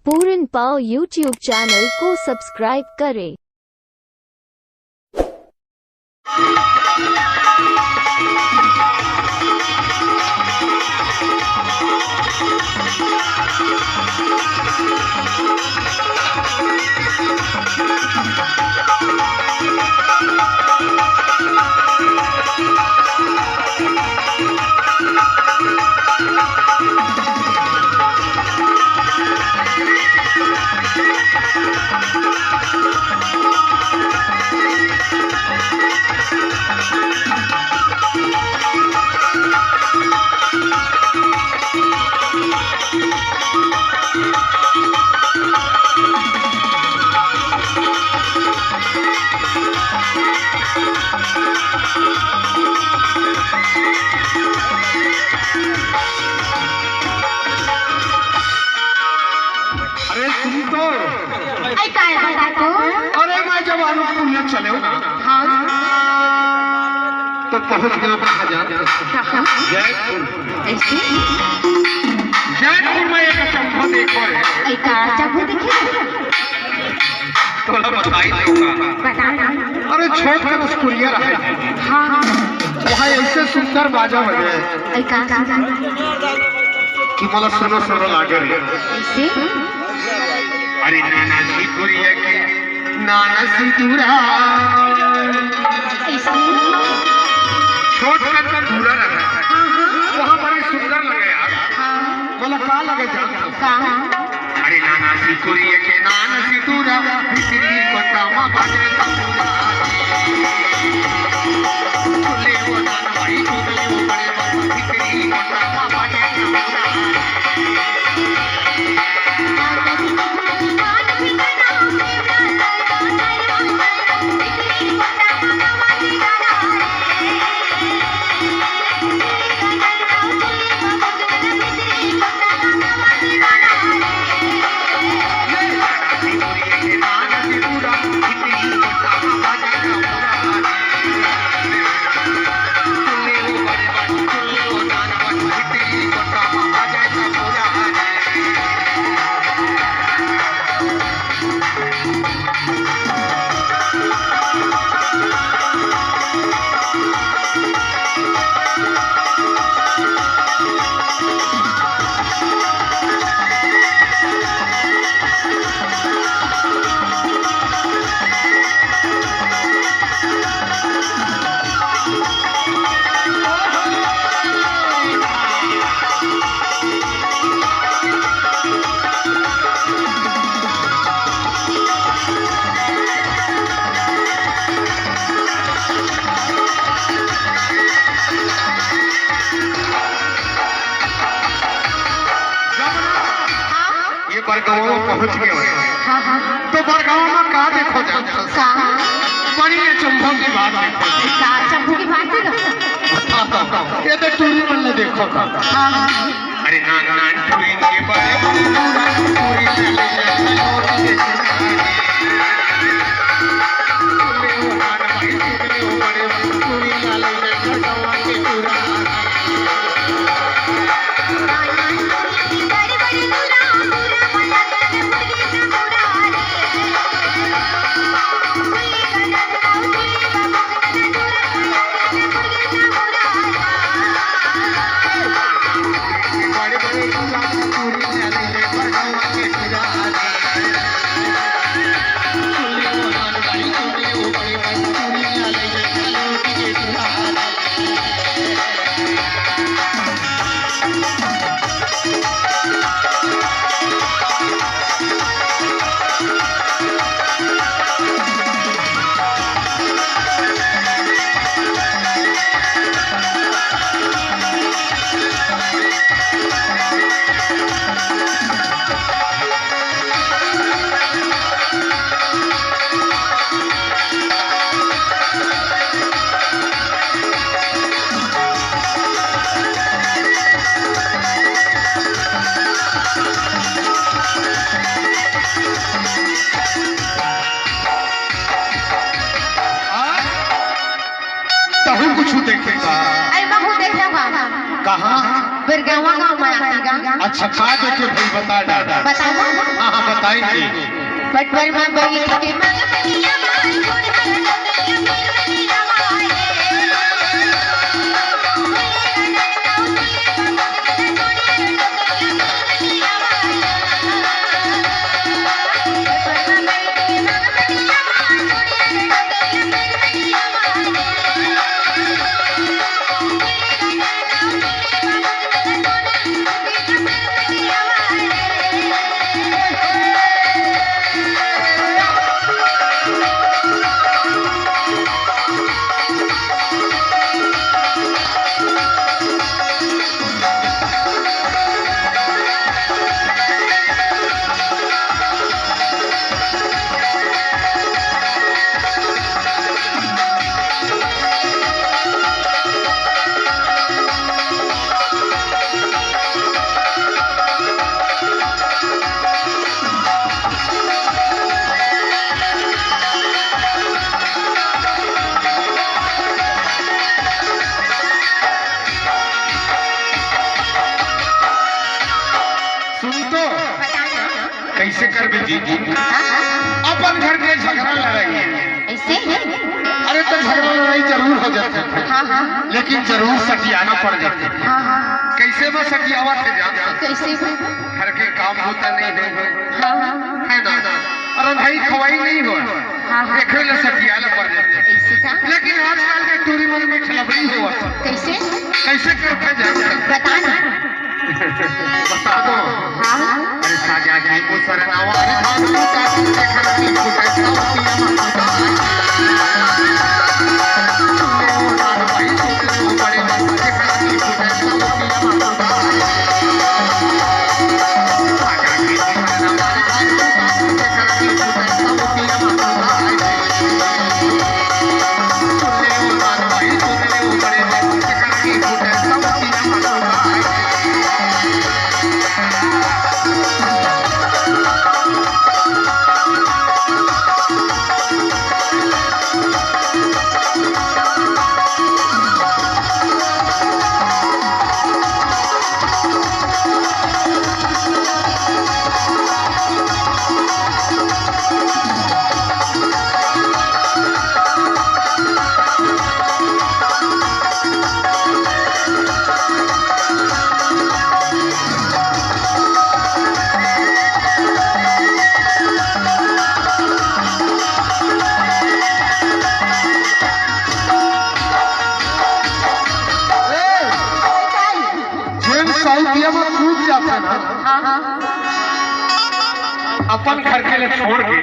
पूरन पाव YouTube channel को सब्सक्राइब करें। अरे मैं जब अनुकूल चले हो तो पहुंच गया जयपुर में एक चंपा देखो थोड़ा बताई अरे छोट कर उस कुरिया रहा वहाँ ऐसे सुंदर बाजा बजे कि मला सुनो सुनो लागे अरे नाना सी कुरिया के नाना सी दूरा छोट कर दूरा रहा वहाँ बड़ी सुंदर लगे यार बोला कहाँ लगे जान अरे नाना सी कुरिया के नाना सी दूरा भीतरी को तामा बाजे चुले वो नाना भाई चुले वो बड़े भीतरी को तामा बाजे बरगांव पहुंच गए तो बरगांव में का देखो बड़ी चंपू की बात चंपू की बात ये तो टूरी में देखो अरे नाना टूरी के कुछ देखेगा कहाँ अच्छा देखे भाई बता दादा बताओ। हाँ हाँ बताएंगे। पटवर में बैठ के मंगनिया मार छोड़ डगरिया कैसे कर बेटी अपन घर के झगड़ा लड़ाई ऐसे अरे तो झगड़ा लड़ाई जरूर हो जाते थे लेकिन जरूर सटियाना पड़ जाते थे। कैसे वो सटियावा थे जानते कैसे घर के काम होता नहीं है ना और भाई खवाई नहीं हो देखे ले सटियाला पड़ जाते। लेकिन आजकल के टूरी मन में खिलबड़ी हुआ कैसे कैसे करते जाते बताना बता दो। अरे साजा जी को सरनावा अरे धान का देखा की फुटे साउती भाई तो बड़े देखा की फुटे साउती साजा जी को सरनावा अरे धान का देखा की फुटे साउती भाई तो बड़े देखा की फुटे साउती अपन घर के लिए छोड़ के